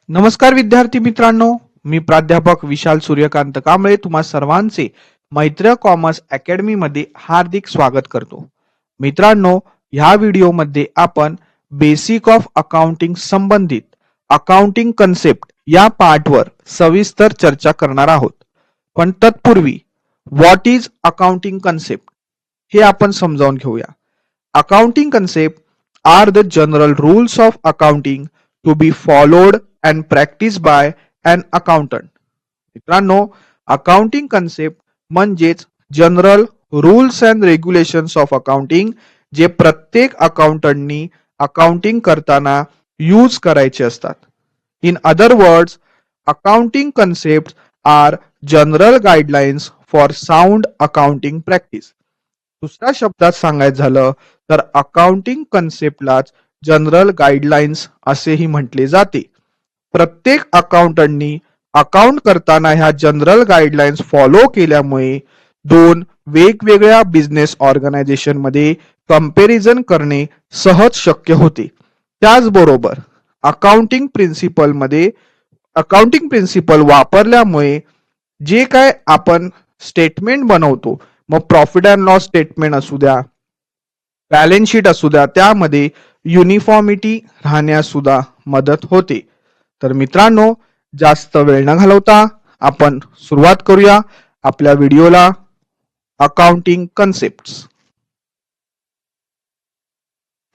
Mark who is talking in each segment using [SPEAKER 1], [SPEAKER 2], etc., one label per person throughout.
[SPEAKER 1] नमस्कार विद्यार्थी मित्रांनो, मी प्राध्यापक विशाल सूर्यकांत कांबळे तुम्हा सर्वांचे मैत्र कॉमर्स अकॅडमी मध्ये हार्दिक स्वागत करतो. मित्रांनो, ह्या व्हिडिओमध्ये आपण बेसिक ऑफ अकाउंटिंग संबंधित अकाउंटिंग कन्सेप्ट या पार्टवर सविस्तर चर्चा करणार आहोत. पण तत्पूर्वी व्हॉट इज अकाउंटिंग कन्सेप्ट हे आपण समजावून घेऊया. Accounting concept are the general rules of accounting to be followed and practiced by an accountant. मित्रांनो, अकाउंटिंग कन्सेप्ट म्हणजेच general rules and regulations of accounting जे प्रत्येक अकाउंटंटनी अकाउंटिंग करताना यूज करायचे असतात. In other words, accounting concept are general guidelines for sound accounting practice. दुसऱ्या शब्दात सांगायचं झालं तर अकाउंटिंग कन्सेप्टलाच जनरल गाईडलाईन्स असेही म्हटले जाते. प्रत्येक अकाउंटंटनी अकाउंट करताना ह्या जनरल गाईडलाईन्स फॉलो केल्यामुळे दोन वेगवेगळ्या बिझनेस ऑर्गनायझेशन मध्ये कंपॅरिझन करणे सहज शक्य होते. त्याचबरोबर अकाउंटिंग प्रिन्सिपल वापरल्यामुळे जे काय आपण स्टेटमेंट बनवतो, मग प्रॉफिट अँड लॉस स्टेटमेंट असू द्या, बॅलन्स शीट असू द्या, त्यामध्ये युनिफॉर्मिटी राहण्यास सुद्धा मदत होते. तर मित्रांनो, जास्त वेळ न घालवता आपण सुरुवात करूया आपल्या व्हिडिओला. Accounting concept.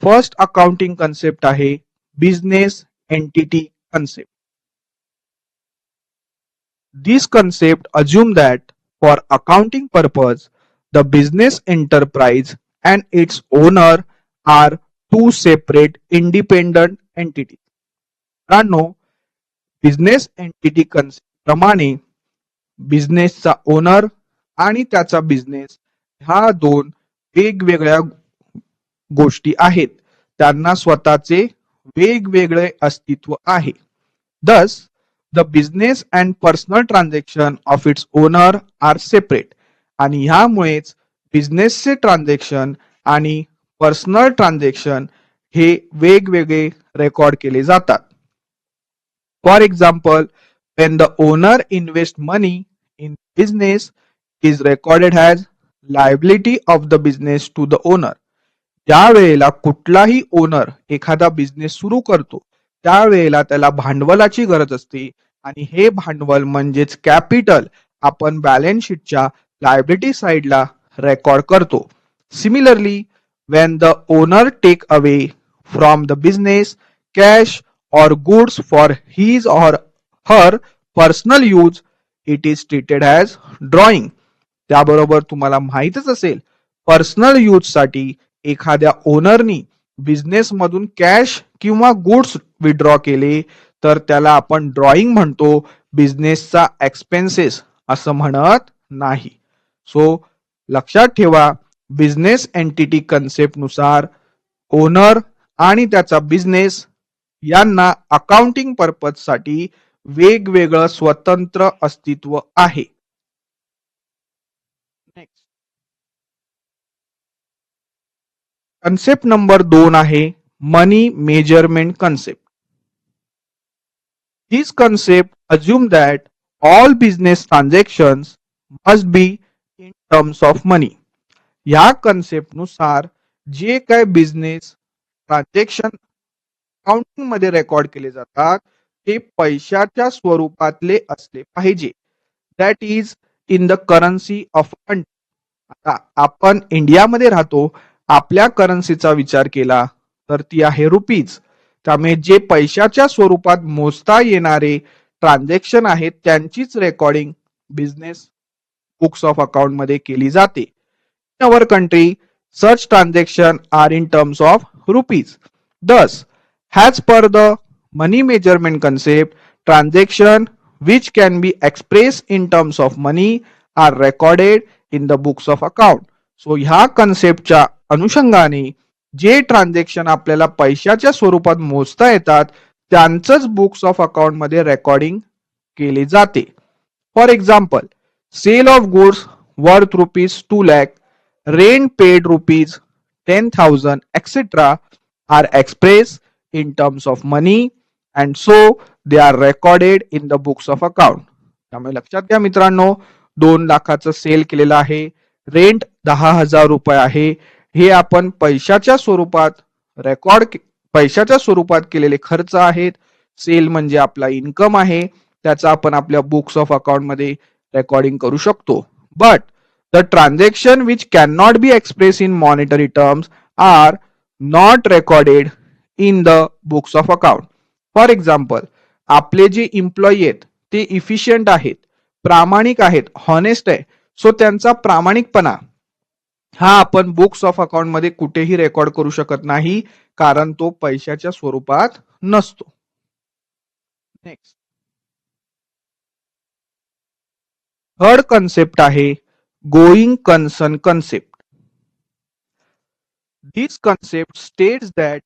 [SPEAKER 1] First accounting concept आहे business entity concept. This concept assume that for accounting purpose the business enterprise and its owner are two separate independent entity. मित्रांनो, बिझनेस एंटिटी कन्सेप्ट प्रमाणे बिझनेसचा ओनर आणि त्याचा बिझनेस ह्या दोन वेगवेगळ्या गोष्टी आहेत. त्यांना स्वतःचे वेगवेगळे अस्तित्व आहे. Thus, the business and personal transaction of its owner are separate. आणि ह्यामुळेच बिझनेसचे ट्रान्झॅक्शन आणि पर्सनल ट्रान्झॅक्शन हे वेगवेगळे रेकॉर्ड केले जातात. For example, when the owner invests money in business, it is recorded as liability of the business to the owner. ज्या वेळेला कुठलाही owner एखादा बिझनेस सुरू करतो, त्यावेळेला त्याला भांडवलाची गरज असते आणि हे भांडवल म्हणजेच कॅपिटल आपण बॅलन्स शीटच्या लायबिलिटी साइडला रेकॉर्ड करतो. Similarly, when the owner take away from the business cash or goods for his or her personal use, it is treated as drawing. त्याबरोबर तुम्हाला माहितच असेल, पर्सनल यूज साठी एखाद्या ओनरनी बिझनेस मधून कॅश किंवा गुड्स विड्रॉ केले तर त्याला आपण ड्रॉइंग म्हणतो, बिझनेसचा एक्सपेन्सेस असं म्हणत नाही. सो लक्षात ठेवा, बिझनेस एंटिटी कन्सेप्ट नुसार ओनर आणि त्याचा बिझनेस यांना अकाउंटिंग पर्पज साठी वेगवेगळं स्वतंत्र अस्तित्व आहे. कन्सेप्ट नंबर 2 आहे money measurement concept. This concept assume that all business transactions must be in terms of money. या कन्सेप्ट नुसार जे काय बिझनेस ट्रान्झॅक्शन अकाउंटिंग मध्ये रेकॉर्ड केले जातात ते पैशाच्या स्वरूपातले असले पाहिजे. That is in the currency of country. आता आपण इंडियामध्ये राहतो, आपल्या करन्सीचा विचार केला तर ती आहे रुपीज. त्यामुळे जे पैशाच्या स्वरूपात मोजता येणारे ट्रान्झॅक्शन आहेत त्यांचीच recording business books of account मध्ये केली जाते. In our country, such transactions are in terms of rupees. Thus, as per the money measurement concept, transactions which can be expressed in terms of money are recorded in the books of account. So, ह्या कन्सेप्टच्या अनुषंगाने जे transaction आपल्याला पैशाच्या स्वरूपात मोजता येतात त्यांचंच books of account मध्ये रेकॉर्डिंग केले जाते. For example, sale of goods worth ₹2 lakh, rent paid ₹10,000, etc. are expressed in terms of money and so they are recorded in the books of account. त्यामुळे लक्षात घ्या मित्रांनो, 2 लाखाचं सेल केलेलं आहे, रेंट 10,000 रुपये आहे, हे आपण पैशाच्या स्वरूपात पैशाच्या स्वरूपात केलेले खर्च आहेत. सेल म्हणजे आपला इन्कम आहे, त्याचा आपण आपल्या बुक्स ऑफ अकाउंट मध्ये रेकॉर्डिंग करू शकतो. But the transaction which can not be express in monetary terms are not recorded in the books of account. For example, आपले जे एम्प्लॉई आहेत ते इफिशियंट आहेत, प्रामाणिक आहेत, हॉनेस्ट आहे, सो त्यांचा प्रामाणिकपणा हा आपण बुक्स ऑफ अकाउंट मध्ये कुठेही रेकॉर्ड करू शकत नाही, कारण तो पैशाच्या स्वरूपात नसतो. नेक्स्ट, थर्ड कन्सेप्ट आहे going concern concept. This concept states that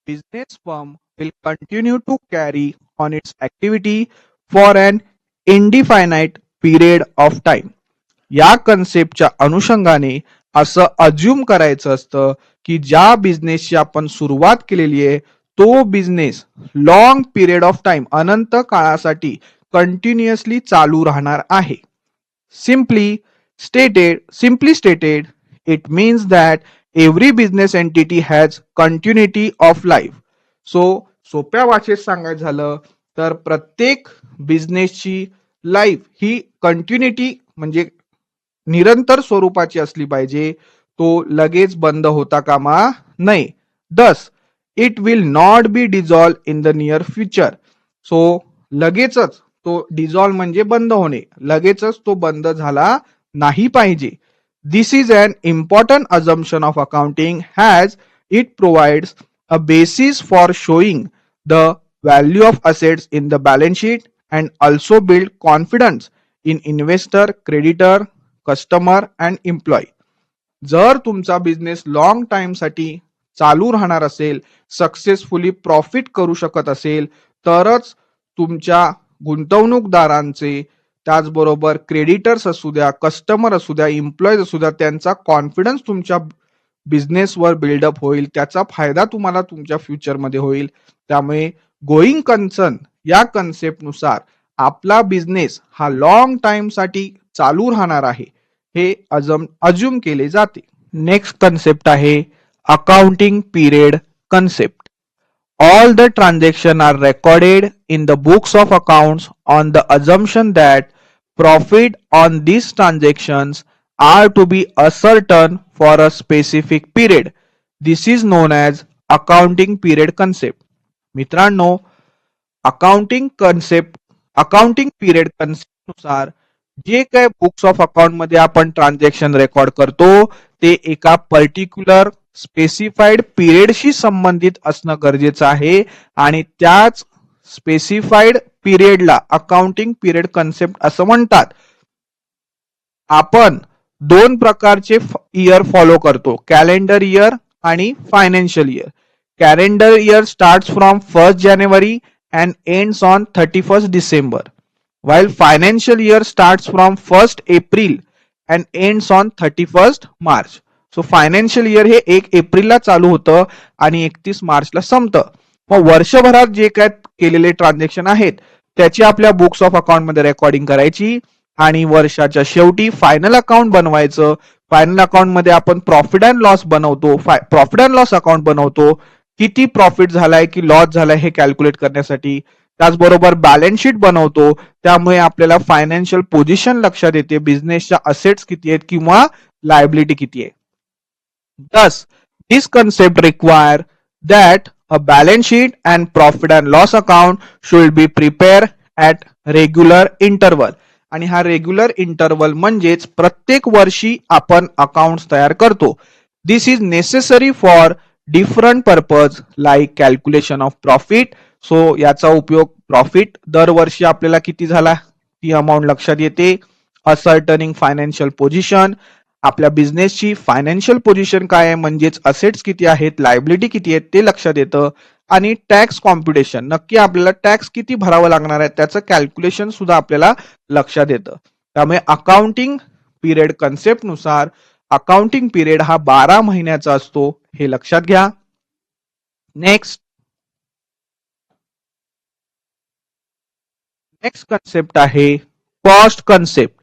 [SPEAKER 1] business firm will continue to carry on its activity for an indefinite period of time. या कन्सेप्टच्या अनुषंगाने असं अज्युम करायचं असतं की ज्या बिझनेसची आपण सुरुवात केलेली आहे तो business long period of time, अनंत काळासाठी कंटिन्युअसली चालू राहणार आहे. Simply stated, it means that every business entity has continuity of life. So सोप्या भाषेत सांगायचं झालं तर प्रत्येक बिझनेसची लाईफ ही कंटिन्युटी म्हणजे निरंतर स्वरूपाची असली पाहिजे, तो लगेच बंद होता कामा नये. Thus it will not be dissolve in the near future. So लगेचच तो डिझॉल्व म्हणजे बंद होणे, लगेचच तो बंद झाला नाही पाहिजे. This is an important assumption of accounting as it provides a basis for showing the value of assets in the balance sheet and also build confidence in investor, creditor, customer and employee. जर तुमचा business long time साठी चालू राहणार असेल, successfully profit करू शकत असेल, तरच तुमच्या गुंतवणूकदारांचे, त्याचबरोबर क्रेडिटर्स असू द्या, कस्टमर असू द्या, एम्प्लॉईज असू द्या, त्यांचा कॉन्फिडन्स तुमच्या बिझनेसवर बिल्डअप होईल, त्याचा फायदा तुम्हाला तुमच्या फ्युचरमध्ये होईल. त्यामुळे गोइंग कन्सर्न या कन्सेप्टनुसार आपला बिझनेस हा लॉंग टाइम साठी चालू राहणार आहे हे अज्युम केले जाते. नेक्स्ट कन्सेप्ट आहे accounting period concept. All the transactions are recorded in the books of accounts on the assumption that profit on these transactions are to be ascertained for a specific period. This is known as accounting period concept. मित्रांनो, accounting period concept नुसार जे काही books of account मध्ये आपण transaction record करतो ते एका particular specified पिरियडशी संबंधित असणं गरजेचं आहे आणि त्याच स्पेसिफाईड पिरियडला अकाउंटिंग पिरियड कन्सेप्ट असं म्हणतात. आपण 2 प्रकारचे इयर फॉलो करतो, कॅलेंडर इयर आणि financial year. Calendar year starts from 1st January and ends on 31st December, while financial year starts from 1st April and ends on 31st March. So financial year हे 1 एप्रिलला चालू होतं आणि 31 मार्चला संपतं. मग वर्षभरात जे काय केलेले ट्रान्झॅक्शन आहेत त्याची आपल्या बुक्स ऑफ अकाउंट मध्ये रेकॉर्डिंग करायची आणि वर्षाच्या शेवटी फायनल अकाउंट बनवायचं. फायनल अकाउंट मध्ये आपण प्रॉफिट अँड लॉस बनवतो, प्रॉफिट अँड लॉस अकाउंट बनवतो, किती प्रॉफिट झालाय की लॉस झालाय हे कॅल्क्युलेट करण्यासाठी. त्याचबरोबर बॅलन्स शीट बनवतो, त्यामुळे आपल्याला फायनान्शियल पोझिशन लक्षात येते, बिझनेसच्या असेट्स किती आहेत किंवा लायबिलिटी किती आहे. Thus, this concept require that a balance sheet and profit and loss account should be prepared at regular interval. आणि हा रेग्युलर इंटरवल म्हणजेच प्रत्येक वर्षी आपण अकाउंट्स तयार करतो. This is necessary for different purpose like calculation of profit. So याचा उपयोग प्रॉफिट दरवर्षी आपल्याला किती झाला ती अमाऊंट लक्षात येते. असर्टनिंग फायनान्शियल पोझिशन, आपल्या बिझनेसची फायनान्शियल पोझिशन काय आहे म्हणजेच असेट्स किती आहेत, लायबिलिटी किती आहेत ते लक्षात येतं. आणि टॅक्स कॉम्प्युटेशन, नक्की आपल्याला टॅक्स किती भरावं लागणार आहे त्याचं कॅल्क्युलेशन सुद्धा आपल्याला लक्षात येतं. त्यामुळे अकाउंटिंग पिरियड कन्सेप्ट नुसार अकाउंटिंग पिरियड हा 12 महिन्याचा असतो, हे लक्षात घ्या. नेक्स्ट, नेक्स्ट कन्सेप्ट आहे cost concept.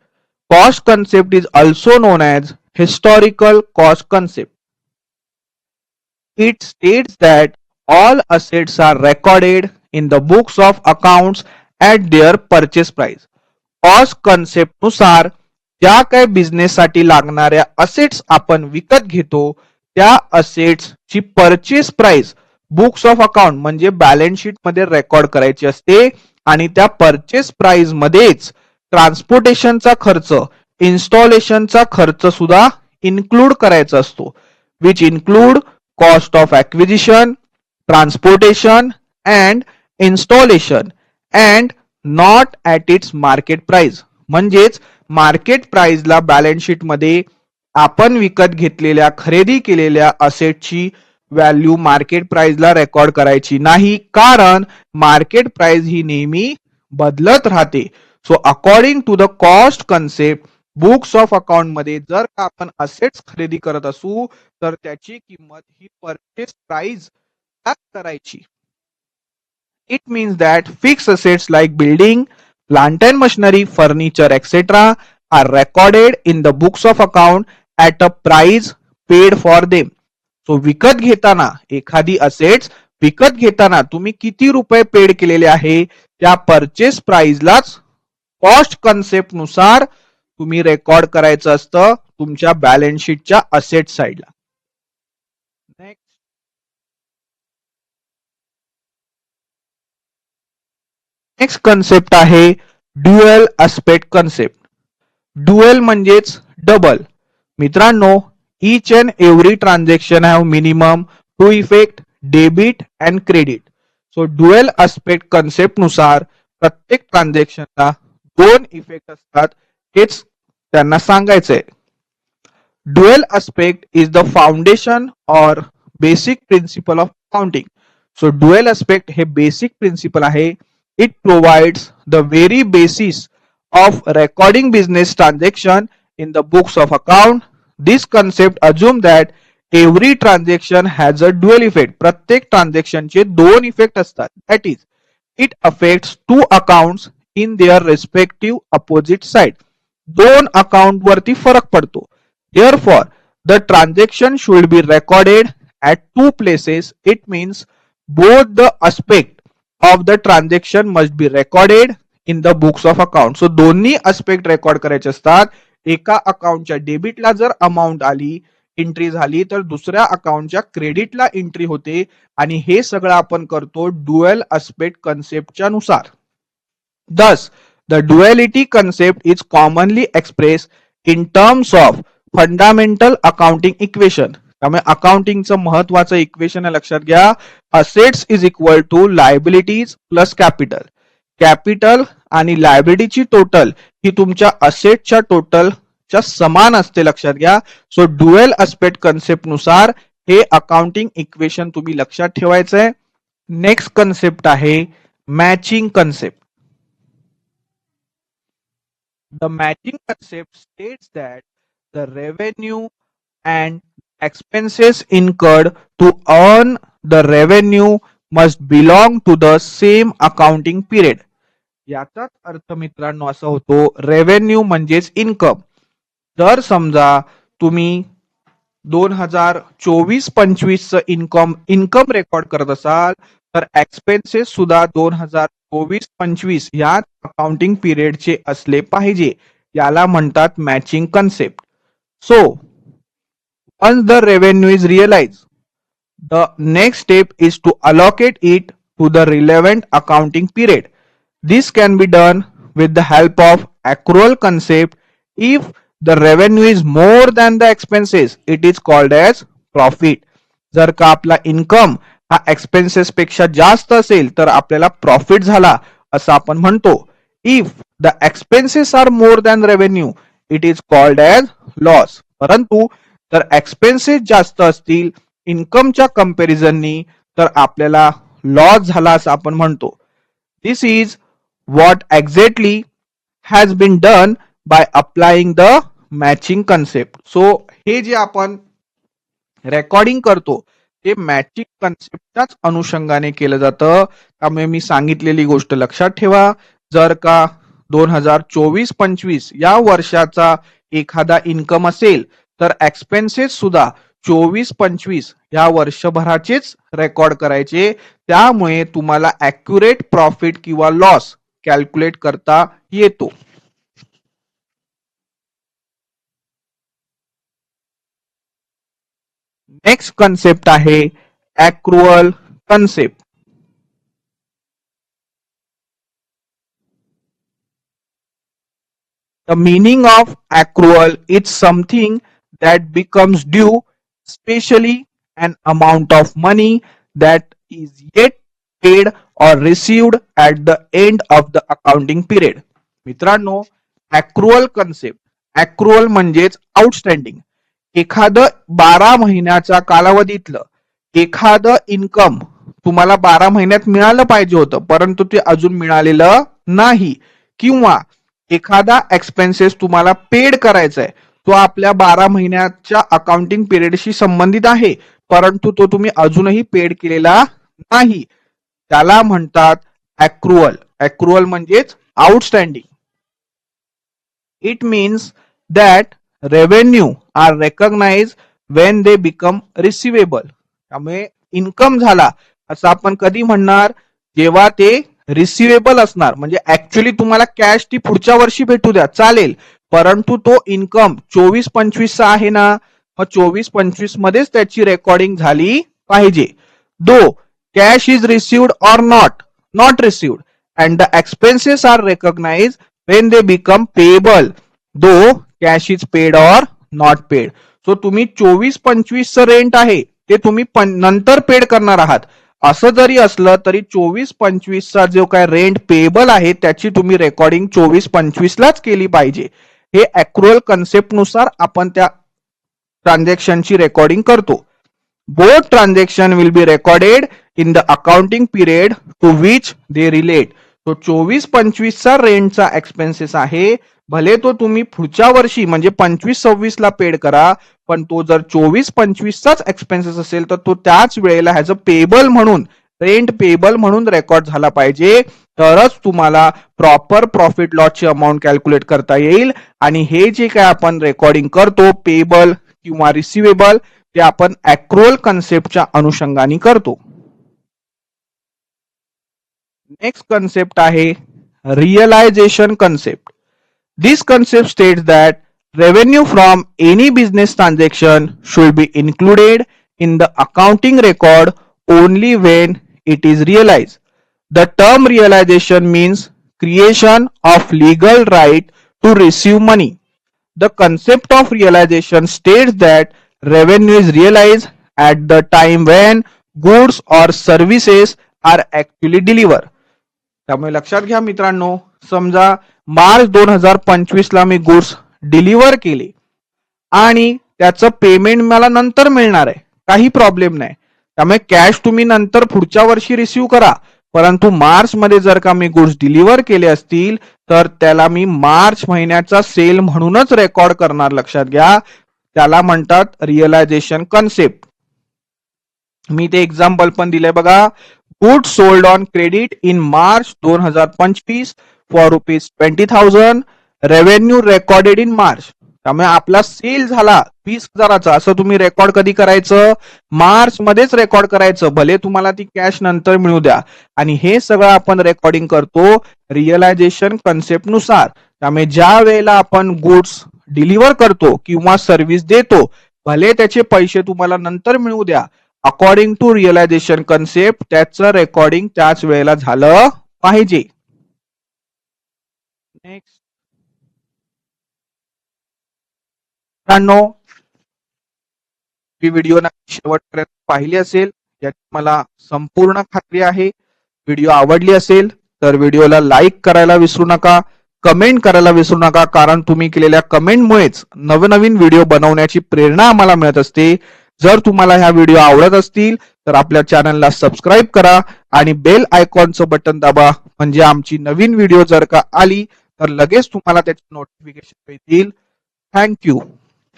[SPEAKER 1] Cost concept is also non as historical cost concept. It states that all assets are recorded in the books of accounts at their purchase price. Cost concept नुसार ज्या काही business साठी लागणाऱ्या assets आपण विकत घेतो त्या assets ची purchase price books of account म्हणजे बॅलन्स शीट मध्ये रेकॉर्ड करायची असते आणि त्या परचेस प्राइस मध्येच ट्रान्सपोर्टेशनचा खर्च, इन्स्टॉलेशनचा खर्च सुद्धा इन्क्लूड करायचा असतो, which include cost of acquisition, transportation and installation and not at its market price. म्हणजेच मार्केट प्राइसला बॅलन्स शीट मध्ये आपण विकत घेतलेल्या खरेदी केलेल्या असेटची व्हॅल्यू मार्केट प्राइसला रेकॉर्ड करायची नाही, कारण मार्केट प्राइस ही नेहमी बदलत राहते. So according to the cost concept books of account मध्ये जर का आपण असेट्स खरेदी करत असू तर त्याची किंमत ही परचेस प्राइस करायची. It means that fix assets like building, plant and machinery, furniture etcetera are recorded in the books of account at a price paid for them. So विकत घेताना एखादी असेट्स विकत घेताना तुम्ही किती रुपये पेड केलेले आहे त्या परचेस प्राइसलाच कॉस्ट कन्सेप्ट नुसार तुम्ही रेकॉर्ड करायचं असतं तुमच्या बॅलन्स शीटच्या असेट साइडला. नेक्स्ट कन्सेप्ट आहे ड्युअल अस्पेक्ट कन्सेप्ट. ड्युअल म्हणजेच डबल. मित्रांनो, each and every transaction have minimum two effect debit and credit. So dual aspect concept नुसार प्रत्येक ट्रान्झॅक्शनला दोन इफेक्ट असतात हेच त्यांना सांगायचंय. Dual aspect is the foundation or basic principle of accounting. So dual aspect हे basic principle आहे. It provides the very basis of recording business transaction in the books of account. This concept assume that every transaction has a dual effect. प्रत्येक transaction चे दोन effect असतात. That is, it affects two accounts in their respective opposite side. दोन account वरती फरक पडतो. Therefore, the transaction should be recorded at two places. It means both the aspect of the transaction must be recorded in the books of account. So दोन्ही aspect record करायचे असतात. एका अकाउंटच्या डेबिटला जर अमाऊंट आली एंट्री झाली तर दुसऱ्या अकाउंटच्या क्रेडिटला एंट्री होते आणि हे सगळं आपण करतो ड्युअल aspect कन्सेप्टच्या नुसार. Thus, the duality concept is commonly expressed in terms of fundamental accounting equation. त्यामुळे अकाउंटिंगचं महत्वाचं इक्वेशन लक्षात घ्या. Assets is equal to liabilities plus capital. Capital आणि लायबिलिटीची टोटल ही तुमच्या असेटच्या टोटलच्या समान असते, लक्षात घ्या. सो ड्युअल अस्पेक्ट कन्सेप्ट नुसार हे अकाउंटिंग इक्वेशन तुम्ही लक्षात ठेवायचंय. नेक्स्ट कन्सेप्ट आहे matching concept. The matching concept states that the revenue and expenses incurred to earn the revenue must belong to the same accounting period. याचाच अर्थ मित्रांनो असा होतो रेव्हेन्यू म्हणजेच इन्कम. जर समजा तुम्ही 2024-25 इन्कम रेकॉर्ड करत असाल तर एक्सपेन्सेस सुद्धा 2024-25 या अकाउंटिंग पिरियडचे असले पाहिजे. याला म्हणतात matching concept. So once the revenue is realized, the next step is to allocate it to the relevant accounting period. This can be done with the help of accrual concept. If the revenue is more than the expenses, it is called as profit. जर का आपला income हा expenses पेक्षा जास्त असेल तर आपल्याला profit झाला असं आपण म्हणतो. If the expenses are more than revenue it is called as loss. परंतु जर एक्सपेन्सेस जास्त असतील इन्कमच्या कंपॅरिझननी तर आपल्याला लॉस झाला असं आपण म्हणतो. This is what exactly has been done by applying the matching concept. So हे जे आपण रेकॉर्डिंग करतो ते मॅचिंग कन्सेप्टच्याच अनुषंगाने केलं जातं. त्यामुळे मी सांगितलेली गोष्ट लक्षात ठेवा. जर का 2024-25 या वर्षाचा एखादा इन्कम असेल तर एक्सपेन्सेस सुद्धा 24-25 या वर्षभराचेच रेकॉर्ड करायचे. त्यामुळे तुम्हाला ॲक्युरेट प्रॉफिट किंवा लॉस कॅल्क्युलेट करता येतो. नेक्स्ट कन्सेप्ट आहे ॲक्रुअल concept. The meaning of accrual is something that becomes due, especially an amount of money that is yet paid or received at the end of the accounting period. मित्रांनो, accrual concept, accrual म्हणजेच outstanding, एखादं 12 महिन्याच्या कालावधीतलं एखादं income तुम्हाला 12 महिन्यात मिळालं पाहिजे होतं परंतु ते अजून मिळालेलं नाही, किंवा एखादा एक्सपेन्सेस तुम्हाला पेड करायचा आहे तो आपल्या 12 महिन्याच्या अकाउंटिंग पिरियडशी संबंधित आहे परंतु तो तुम्ही अजूनही पेड केलेला नाही, त्याला म्हणतात ॲक्रुअल. ॲक्रुअल म्हणजेच outstanding. It means that revenue are recognise when they become receivable. त्यामुळे इन्कम झाला असं आपण कधी म्हणणार, जेव्हा ते रिसिवेबल असणार, म्हणजे ऍक्च्युअली तुम्हाला कॅश ती पुढच्या वर्षी भेटू द्या चालेल परंतु तो इन्कम 24-25 चा आहे ना, मग 24-25 मध्येच त्याची रेकॉर्डिंग झाली पाहिजे. Though cash is received or not received and the expenses are recognise when they become payable though cash is paid or not paid. So तुम्ही 24-25 चं रेंट आहे ते तुम्ही नंतर पेड करणार आहात, असं जरी असलं तरी 24-25 चा जो काय रेंट पेएबल आहे त्याची तुम्ही रेकॉर्डिंग 24-25 लाच केली पाहिजे. हे ॲक्रुअल कन्सेप्ट नुसार आपण त्या ट्रान्झॅक्शनची रेकॉर्डिंग करतो. Both transaction will be recorded in the accounting period to which they relate. तो 24-25 चा रेंटचा एक्सपेन्सेस आहे, भले तो तुम्ही पुढच्या वर्षी म्हणजे 25-26 ला पेड करा पण तो जर 24-25 चाच एक्सपेन्सेस असेल तर तो त्याच वेळेला ह्याचं पेएबल म्हणून, रेंट पेएबल म्हणून रेकॉर्ड झाला पाहिजे, तरच तुम्हाला प्रॉपर प्रॉफिट लॉस ची अमाऊंट कॅल्क्युलेट करता येईल. आणि हे जे काय आपण रेकॉर्डिंग करतो पेएबल किंवा रिसिवेबल ते आपण ॲक्रुअल कन्सेप्टच्या अनुषंगाने करतो. नेक्स्ट कन्सेप्ट आहे realisation concept. This concept states that revenue from any business transaction should be included in the accounting record only when it is realized. The term realization means creation of legal right to receive money. The concept of realization states that revenue is realized at the time when goods or services are actually delivered. त्यामुळे लक्षात घ्या मित्रांनो, समजा मार्च 2025 ला मी goods deliver केले आणि त्याचं payment मला नंतर मिळणार आहे, काही प्रॉब्लेम नाही. त्यामुळे कॅश तुम्ही नंतर पुढच्या वर्षी रिसिव्ह करा परंतु मार्च मध्ये जर का मी गुड्स डिलिव्हर केले असतील तर त्याला मी मार्च महिन्याचा सेल म्हणूनच रेकॉर्ड करणार. लक्षात घ्या, त्याला म्हणतात रिअलायझेशन कन्सेप्ट. मी ते एक्झाम्पल पण दिले बघा. Goods sold on credit in March 2025 for ₹20,000, revenue recorded in March. त्यामुळे आपला सेल झाला 20,000चा, असं तुम्ही रेकॉर्ड कधी करायचं, मार्च मध्येच रेकॉर्ड करायचं, भले तुम्हाला ती कॅश नंतर मिळू द्या. आणि हे सगळं आपण रेकॉर्डिंग करतो रिअलायझेशन कन्सेप्ट नुसार. त्यामुळे ज्या वेळेला आपण गुड्स डिलिव्हर करतो किंवा सर्व्हिस देतो भले त्याचे पैसे तुम्हाला नंतर मिळू द्या, अकॉर्डिंग टू रिअलायझेशन कन्सेप्ट त्याचं रेकॉर्डिंग त्याच वेळेला झालं पाहिजे. नेक्स्ट ही व्हिडिओ शेवटपर्यंत पाहिली असेल याची मला संपूर्ण खात्री आहे. व्हिडिओ आवडली असेल तर व्हिडिओला लाईक करायला विसरू नका, कमेंट करायला विसरू नका, कारण तुम्ही केलेल्या कमेंटमुळेच नवनवीन व्हिडिओ बनवण्याची प्रेरणा आम्हाला मिळत असते. जर तुम्हाला ह्या व्हिडिओ आवडत असतील तर आपल्या चॅनलला सबस्क्राईब करा आणि बेल आयकॉनचं बटन दाबा, म्हणजे आमची नवीन व्हिडिओ जर का आली तर लगेच तुम्हाला त्याचे नोटिफिकेशन मिळतील. थँक्यू.